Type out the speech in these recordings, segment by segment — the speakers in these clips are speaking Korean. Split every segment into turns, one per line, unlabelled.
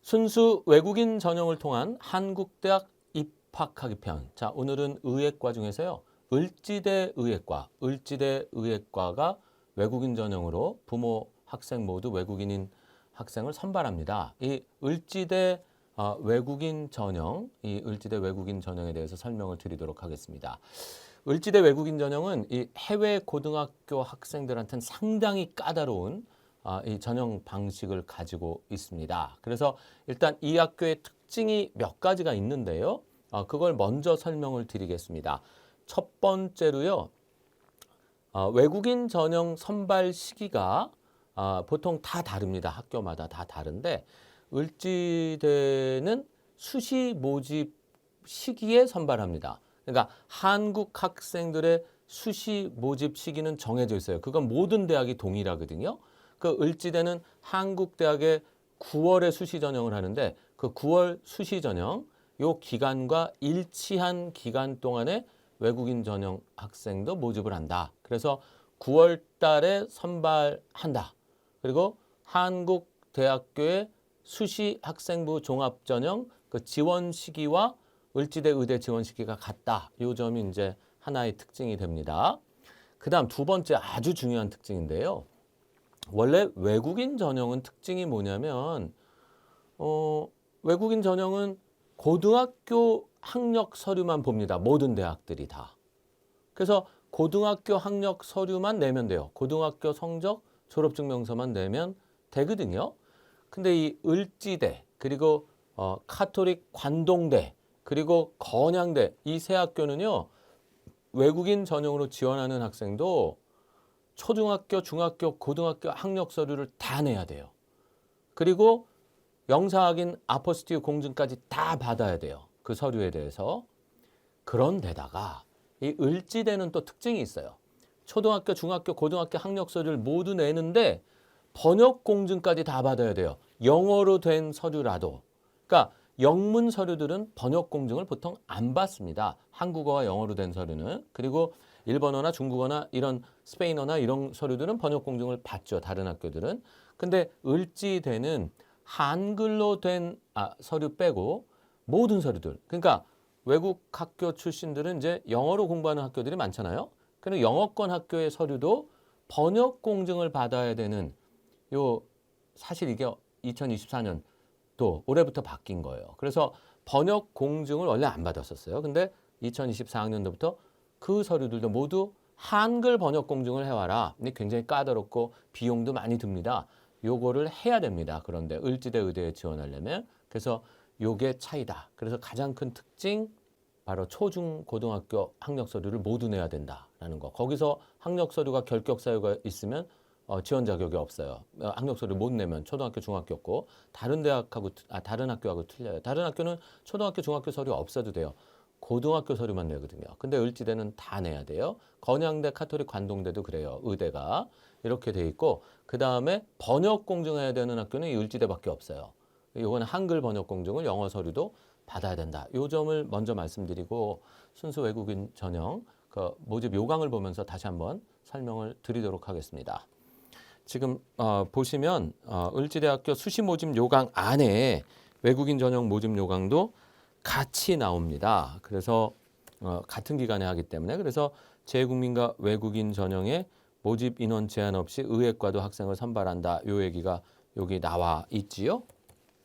순수 외국인 전형을 통한 한국대학 입학하기 편. 자, 오늘은 의예과 중에서요. 을지대 의예과가 외국인 전형으로 부모, 학생 모두 외국인인 학생을 선발합니다. 이 을지대 외국인 전형, 이 을지대 외국인 전형에 대해서 설명을 드리도록 하겠습니다. 을지대 외국인 전형은 이 해외 고등학교 학생들한테는 상당히 까다로운 이 전형 방식을 가지고 있습니다. 그래서 일단 이 학교의 특징이 몇 가지가 있는데요. 그걸 먼저 설명을 드리겠습니다. 첫 번째로요. 외국인 전형 선발 시기가 보통 다 다릅니다. 학교마다 다 다른데 을지대는 수시 모집 시기에 선발합니다. 그러니까 한국 학생들의 수시 모집 시기는 정해져 있어요. 그건 모든 대학이 동일하거든요. 그 을지대는 한국 대학의 9월에 수시 전형을 하는데 그 9월 수시 전형 요 기간과 일치한 기간 동안에 외국인 전형 학생도 모집을 한다. 그래서 9월 달에 선발한다. 그리고 한국 대학교의 수시 학생부 종합 전형 그 지원 시기와 을지대 의대 지원 시기가 같다. 이 점이 이제 하나의 특징이 됩니다. 그다음 두 번째 아주 중요한 특징인데요. 원래 외국인 전형은 특징이 뭐냐면 외국인 전형은 고등학교 학력 서류만 봅니다. 모든 대학들이 다. 그래서 고등학교 학력 서류만 내면 돼요. 고등학교 성적, 졸업증명서만 내면 되거든요. 근데 이 을지대 그리고 카톨릭 관동대 그리고 건양대 이 세 학교는요. 외국인 전형으로 지원하는 학생도 초등학교, 중학교, 고등학교 학력 서류를 다 내야 돼요. 그리고 영사학인 아포스티유 공증까지 다 받아야 돼요. 그 서류에 대해서. 그런데다가 이 을지대는 또 특징이 있어요. 초등학교, 중학교, 고등학교 학력 서류를 모두 내는데 번역 공증까지 다 받아야 돼요. 영어로 된 서류라도. 그러니까 영문 서류들은 번역 공증을 보통 안 받습니다. 한국어와 영어로 된 서류는. 그리고 일본어나 중국어나 이런 스페인어나 이런 서류들은 번역 공증을 받죠. 다른 학교들은. 근데 을지대는 한글로 된 서류 빼고 모든 서류들. 그러니까 외국 학교 출신들은 이제 영어로 공부하는 학교들이 많잖아요. 그리고 영어권 학교의 서류도 번역 공증을 받아야 되는 요 사실 이게 2024년 또 올해부터 바뀐 거예요. 그래서 번역 공증을 원래 안 받았었어요. 근데 2024학년도부터 그 서류들도 모두 한글 번역 공증을 해와라. 근데 굉장히 까다롭고 비용도 많이 듭니다. 요거를 해야 됩니다. 그런데 을지대 의대에 지원하려면. 그래서 요게 차이다. 그래서 가장 큰 특징 바로 초중 고등학교 학력 서류를 모두 내야 된다라는 거. 거기서 학력 서류가 결격 사유가 있으면 지원 자격이 없어요. 학력 서류 못 내면 초등학교, 중학교고 다른 대학하고 다른 학교하고 틀려요. 다른 학교는 초등학교, 중학교 서류 없어도 돼요. 고등학교 서류만 내거든요. 근데 을지대는 다 내야 돼요. 건양대, 카톨릭 관동대도 그래요. 의대가 이렇게 돼 있고 그 다음에 번역 공증해야 되는 학교는 이 을지대밖에 없어요. 이거는 한글 번역 공증을 영어 서류도 받아야 된다. 이 점을 먼저 말씀드리고 순수 외국인 전형 그 모집 요강을 보면서 다시 한번 설명을 드리도록 하겠습니다. 지금 보시면 을지대학교 수시 모집 요강 안에 외국인 전형 모집 요강도 같이 나옵니다. 그래서 같은 기간에 하기 때문에 그래서 재국민과 외국인 전형의 모집 인원 제한 없이 의예과도 학생을 선발한다. 요 얘기가 여기 나와 있지요.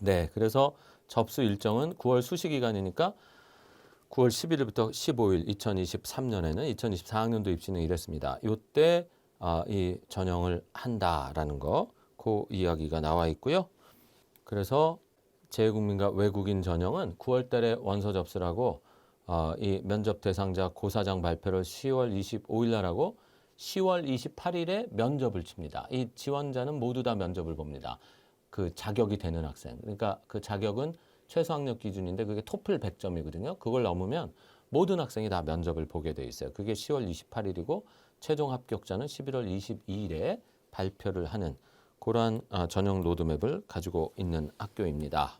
네, 그래서 접수 일정은 9월 수시 기간이니까 9월 11일부터 15일 2023년에는 2024학년도 입시는 이랬습니다. 이때 이 전형을 한다라는 거, 그 이야기가 나와 있고요. 그래서 재외국민과 외국인 전형은 9월 달에 원서 접수를 하고 이 면접 대상자 고사장 발표를 10월 25일 날 하고 10월 28일에 면접을 칩니다. 이 지원자는 모두 다 면접을 봅니다. 그 자격이 되는 학생. 그러니까 그 자격은 최소 학력 기준인데 그게 토플 100점이거든요. 그걸 넘으면 모든 학생이 다 면접을 보게 돼 있어요. 그게 10월 28일이고 최종 합격자는 11월 22일에 발표를 하는 그러한 전형 로드맵을 가지고 있는 학교입니다.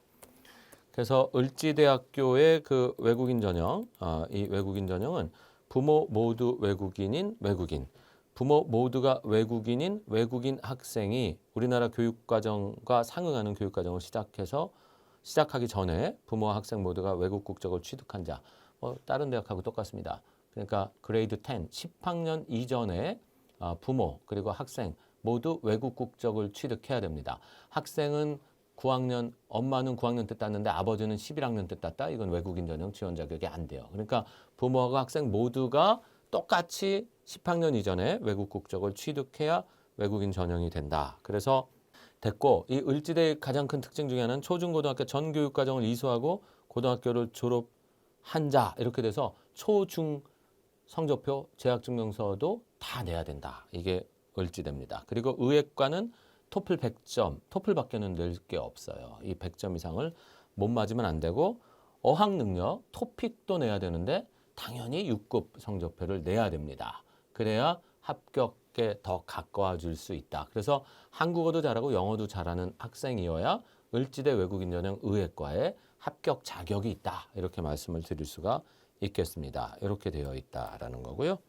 그래서 을지대학교의 그 외국인 전형, 이 외국인 전형은 부모 모두 외국인인 외국인, 부모 모두가 외국인인 외국인 학생이 우리나라 교육과정과 상응하는 교육과정을 시작해서 시작하기 전에 부모와 학생 모두가 외국 국적을 취득한 자, 다른 대학하고 똑같습니다. 그러니까 그레이드 10, 10학년 이전에 부모 그리고 학생 모두 외국 국적을 취득해야 됩니다. 학생은 9학년, 엄마는 9학년 때 땄는데 아버지는 11학년 때 땄다. 이건 외국인 전형 지원 자격이 안 돼요. 그러니까 부모와 학생 모두가 똑같이 10학년 이전에 외국 국적을 취득해야 외국인 전형이 된다. 그래서 됐고, 이 을지대의 가장 큰 특징 중에 하나는 초중고등학교 전 교육과정을 이수하고 고등학교를 졸업한 자 이렇게 돼서 초중 성적표, 재학증명서도 다 내야 된다. 이게 을지대입니다. 그리고 의예과는 토플 100점, 토플밖에는 낼 게 없어요. 이 100점 이상을 못 맞으면 안 되고 어학능력, 토픽도 내야 되는데 당연히 6급 성적표를 내야 됩니다. 그래야 합격에 더 가까워질 수 있다. 그래서 한국어도 잘하고 영어도 잘하는 학생이어야 을지대 외국인 전형 의예과에 합격 자격이 있다. 이렇게 말씀을 드릴 수가 있겠습니다. 이렇게 되어 있다라는 거고요.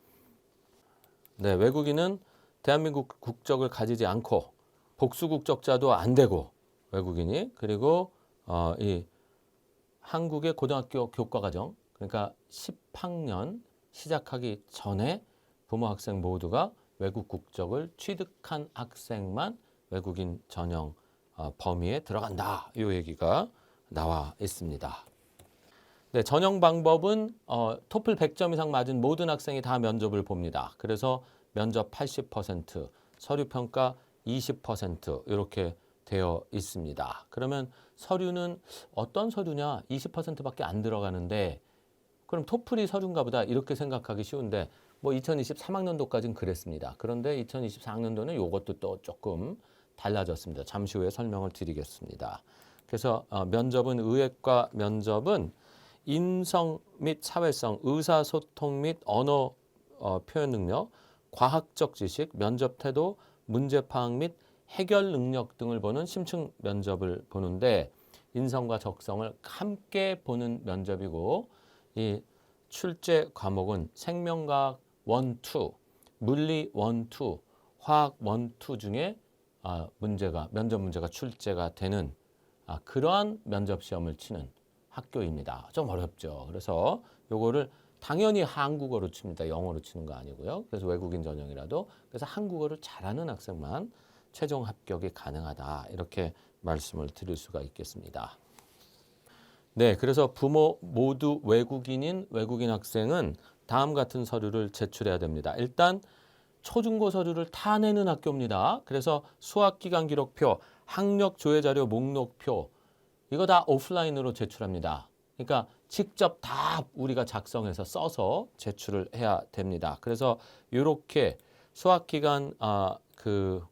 네, 외국인은 대한민국 국적을 가지지 않고 복수 국적자도 안 되고 외국인이 그리고 이 한국의 고등학교 교과과정 그러니까 10학년 시작하기 전에 부모 학생 모두가 외국 국적을 취득한 학생만 외국인 전형 범위에 들어간다. 이 얘기가 나와 있습니다. 네, 전형 방법은 토플 100점 이상 맞은 모든 학생이 다 면접을 봅니다. 그래서 면접 80%, 서류 평가 20% 이렇게 되어 있습니다. 그러면 서류는 어떤 서류냐? 20%밖에 안 들어가는데 그럼 토플이 서류인가 보다 이렇게 생각하기 쉬운데 뭐 2023학년도까지는 그랬습니다. 그런데 2024학년도는 이것도 또 조금 달라졌습니다. 잠시 후에 설명을 드리겠습니다. 그래서 면접은 의예과 면접은 인성 및 사회성, 의사소통 및 언어 표현 능력, 과학적 지식, 면접 태도, 문제 파악 및 해결 능력 등을 보는 심층 면접을 보는데 인성과 적성을 함께 보는 면접이고 이 출제 과목은 생명과학 1, 2, 물리 1, 2, 화학 1, 2 중에 면접 문제가 출제가 되는 그러한 면접 시험을 치는 학교입니다. 좀 어렵죠. 그래서 요거를 당연히 한국어로 칩니다. 영어로 치는 거 아니고요. 그래서 외국인 전형이라도 그래서 한국어를 잘하는 학생만 최종 합격이 가능하다. 이렇게 말씀을 드릴 수가 있겠습니다. 네, 그래서 부모 모두 외국인인 외국인 학생은 다음 같은 서류를 제출해야 됩니다. 일단 초중고 서류를 다 내는 학교입니다. 그래서 수학기간 기록표, 학력 조회 자료 목록표 이거 다 오프라인으로 제출합니다. 그러니까 직접 다 우리가 작성해서 써서 제출을 해야 됩니다. 그래서 이렇게 수학기간 그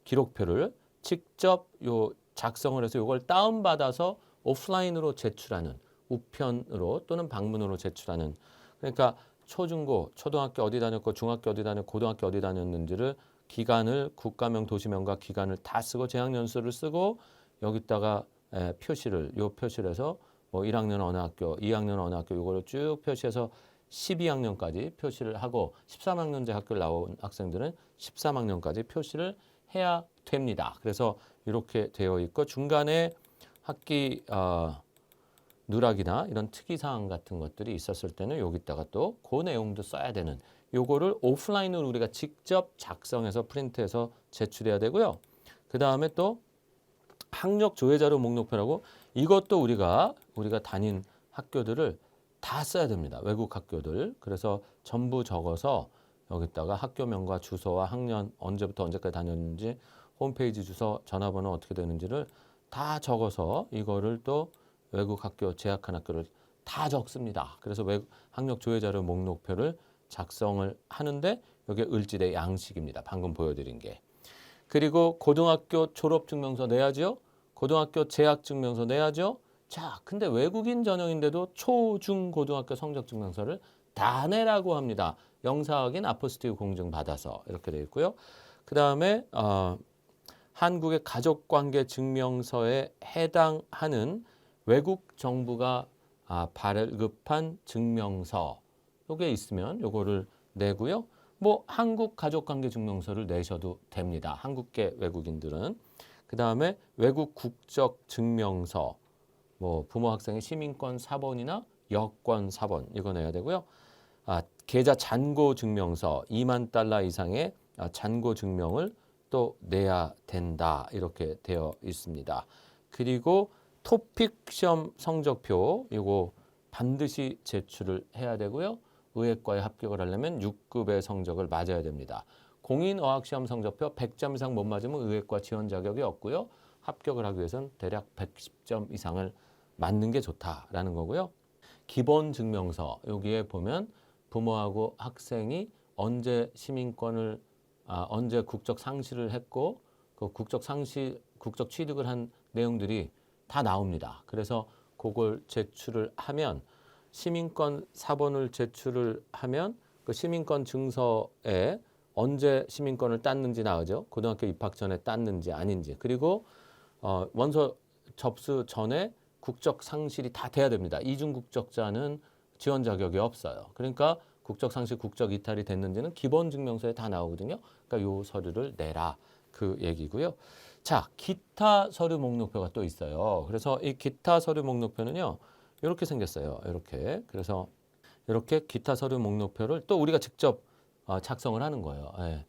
기록표를 직접 작성을 해서 이걸 다운받아서 오프라인으로 제출하는 우편으로 또는 방문으로 제출하는 그러니까 초중고, 초등학교 어디 다녔고 중학교 어디 다녔고 고등학교 어디 다녔는지를 기간을 국가명 도시명과 기간을 다 쓰고 재학년수를 쓰고 여기다가 표시를 요 표시를 해서 뭐 1학년 어느 학교, 2학년 어느 학교 이거를 쭉 표시해서 12학년까지 표시를 하고 13학년제 학교를 나온 학생들은 13학년까지 표시를 해야 됩니다. 그래서 이렇게 되어 있고 중간에 학기 누락이나 이런 특이사항 같은 것들이 있었을 때는 여기다가 또 그 내용도 써야 되는 요거를 오프라인으로 우리가 직접 작성해서 프린트해서 제출해야 되고요. 그 다음에 또 학력 조회 자료 목록표라고 이것도 우리가 다닌 학교들을 다 써야 됩니다. 외국 학교들. 그래서 전부 적어서 여기다가 학교명과 주소와 학년 언제부터 언제까지 다녔는지 홈페이지 주소 전화번호 어떻게 되는지를 다 적어서 이거를 또 외국 학교 재학한 학교를 다 적습니다. 그래서 학력 조회 자료 목록표를 작성을 하는데 이게 을지대 양식입니다. 방금 보여드린 게. 그리고 고등학교 졸업증명서 내야죠. 고등학교 재학증명서 내야죠. 자, 근데 외국인 전형인데도 초, 중, 고등학교 성적증명서를 다 내라고 합니다. 영사학인 아포스티브 공증 받아서 이렇게 되어 있고요. 그 다음에 한국의 가족관계 증명서에 해당하는 외국 정부가 발급한 증명서 요게 있으면 요거를 내고요. 뭐 한국 가족관계 증명서를 내셔도 됩니다. 한국계 외국인들은. 그 다음에 외국 국적 증명서 뭐 부모 학생의 시민권 사본이나 여권 사본 이거 내야 되고요. 계좌 잔고 증명서 2만 달러 이상의 잔고 증명을 또 내야 된다. 이렇게 되어 있습니다. 그리고 토픽 시험 성적표 이거 반드시 제출을 해야 되고요. 의예과에 합격을 하려면 6급의 성적을 맞아야 됩니다. 공인어학시험 성적표 100점 이상 못 맞으면 의예과 지원 자격이 없고요. 합격을 하기 위해서는 대략 110점 이상을 맞는 게 좋다라는 거고요. 기본 증명서 여기에 보면 부모하고 학생이 언제 시민권을 언제 국적 상실을 했고 그 국적 취득을 한 내용들이 다 나옵니다. 그래서 그걸 제출을 하면 시민권 사본을 제출을 하면 그 시민권 증서에 언제 시민권을 땄는지 나오죠. 고등학교 입학 전에 땄는지 아닌지. 그리고 원서 접수 전에 국적 상실이 다 돼야 됩니다. 이중 국적자는 지원 자격이 없어요. 그러니까 국적 상실, 국적 이탈이 됐는지는 기본 증명서에 다 나오거든요. 그러니까 요 서류를 내라 그 얘기고요. 자, 기타 서류 목록표가 또 있어요. 그래서 이 기타 서류 목록표는요. 이렇게 생겼어요. 이렇게. 그래서 이렇게 기타 서류 목록표를 또 우리가 직접 작성을 하는 거예요. 예.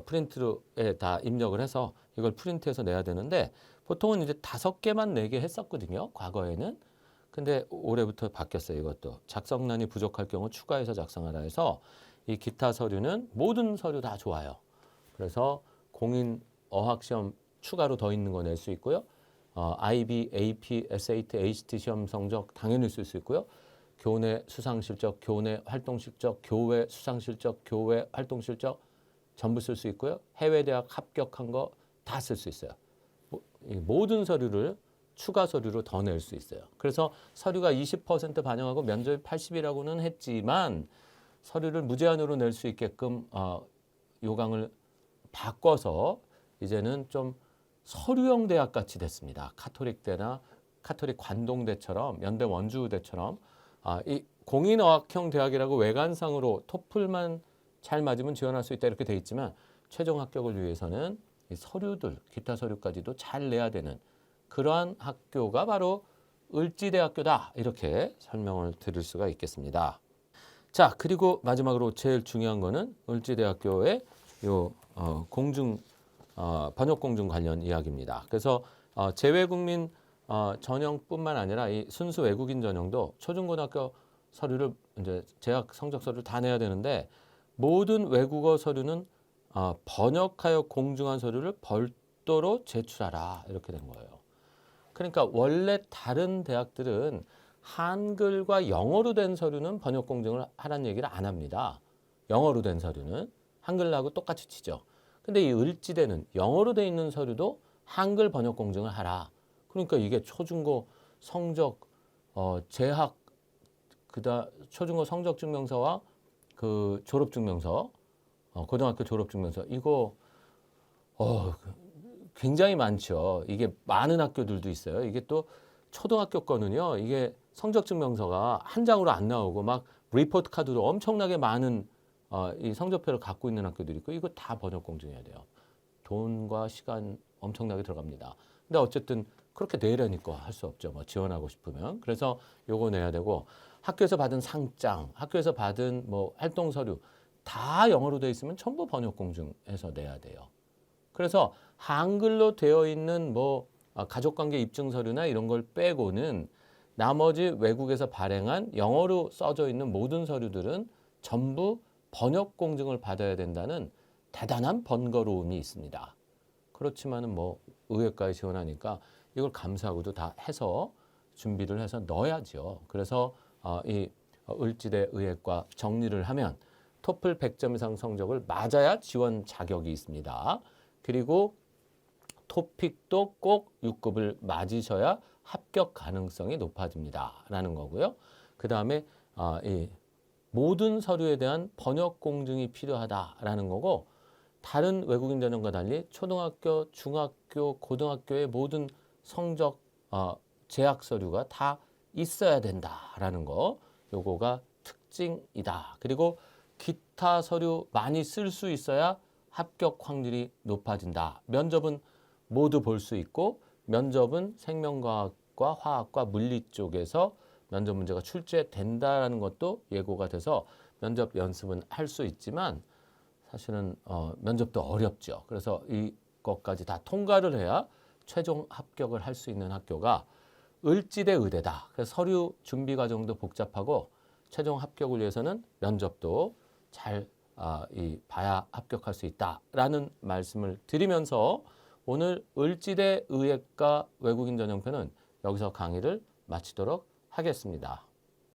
프린트에 다 입력을 해서 이걸 프린트해서 내야 되는데 보통은 이제 5개만 내게 했었거든요. 과거에는. 근데 올해부터 바뀌었어요. 이것도. 작성란이 부족할 경우 추가해서 작성하라 해서 이 기타 서류는 모든 서류 다 좋아요. 그래서 공인 어학시험 추가로 더 있는 거 낼 수 있고요. IB, AP, SAT, ACT 시험 성적 당연히 쓸 수 있고요. 교내 수상실적, 교내 활동실적, 교외 수상실적, 교외 활동실적 전부 쓸 수 있고요. 해외 대학 합격한 거 다 쓸 수 있어요. 모든 서류를 추가 서류로 더 낼 수 있어요. 그래서 서류가 20% 반영하고 면접이 80이라고는 했지만 서류를 무제한으로 낼 수 있게끔 요강을 바꿔서 이제는 좀 서류형 대학 같이 됐습니다. 카톨릭대나 카톨릭 관동대처럼 연대 원주대처럼 이 공인어학형 대학이라고 외관상으로 토플만 잘 맞으면 지원할 수 있다 이렇게 돼 있지만 최종 합격을 위해서는 이 서류들, 기타 서류까지도 잘 내야 되는 그러한 학교가 바로 을지대학교다 이렇게 설명을 드릴 수가 있겠습니다. 자, 그리고 마지막으로 제일 중요한 거는 을지대학교의 요 번역 공증 관련 이야기입니다. 그래서 재외국민 전형뿐만 아니라 이 순수 외국인 전형도 초중고등학교 서류를 이제 재학 성적 서류를 다 내야 되는데 모든 외국어 서류는 번역하여 공증한 서류를 별도로 제출하라 이렇게 된 거예요. 그러니까 원래 다른 대학들은 한글과 영어로 된 서류는 번역 공증을 하라는 얘기를 안 합니다. 영어로 된 서류는 한글하고 똑같이 치죠. 근데 이 을지대는 영어로 돼 있는 서류도 한글 번역 공증을 하라. 그러니까 이게 초중고 성적 재학 초중고 성적 증명서와 그 졸업 증명서 고등학교 졸업 증명서 이거 굉장히 많죠. 이게 많은 학교들도 있어요. 이게 또 초등학교 거는요. 이게 성적 증명서가 한 장으로 안 나오고 막 리포트 카드로 엄청나게 많은 이 성적표를 갖고 있는 학교들이 있고 이거 다 번역 공증해야 돼요. 돈과 시간 엄청나게 들어갑니다. 근데 어쨌든 그렇게 내려니까 할 수 없죠. 뭐 지원하고 싶으면. 그래서 요거 내야 되고 학교에서 받은 상장, 학교에서 받은 뭐 활동 서류 다 영어로 돼 있으면 전부 번역 공증해서 내야 돼요. 그래서 한글로 되어 있는 뭐 가족관계 입증 서류나 이런 걸 빼고는 나머지 외국에서 발행한 영어로 써져 있는 모든 서류들은 전부 번역 공증을 받아야 된다는 대단한 번거로움이 있습니다. 그렇지만은 뭐 의예과에 지원하니까 이걸 감사하고도 다 해서 준비를 해서 넣어야죠. 그래서 이 을지대 의예과 정리를 하면 토플 100점 이상 성적을 맞아야 지원 자격이 있습니다. 그리고 토픽도 꼭 6급을 맞으셔야 합격 가능성이 높아집니다. 라는 거고요. 그 다음에 이 모든 서류에 대한 번역 공증이 필요하다라는 거고 다른 외국인 전형과 달리 초등학교, 중학교, 고등학교의 모든 성적 재학 서류가 다 있어야 된다라는 거. 요거가 특징이다. 그리고 기타 서류 많이 쓸 수 있어야 합격 확률이 높아진다. 면접은 모두 볼 수 있고 면접은 생명과학 수학과 화학과 물리 쪽에서 면접 문제가 출제된다라는 것도 예고가 돼서 면접 연습은 할 수 있지만 사실은 면접도 어렵죠. 그래서 이것까지 다 통과를 해야 최종 합격을 할 수 있는 학교가 을지대 의대다. 그래서 서류 준비 과정도 복잡하고 최종 합격을 위해서는 면접도 잘 봐야 합격할 수 있다라는 말씀을 드리면서 오늘 을지대 의예과 외국인 전형편은 여기서 강의를 마치도록 하겠습니다.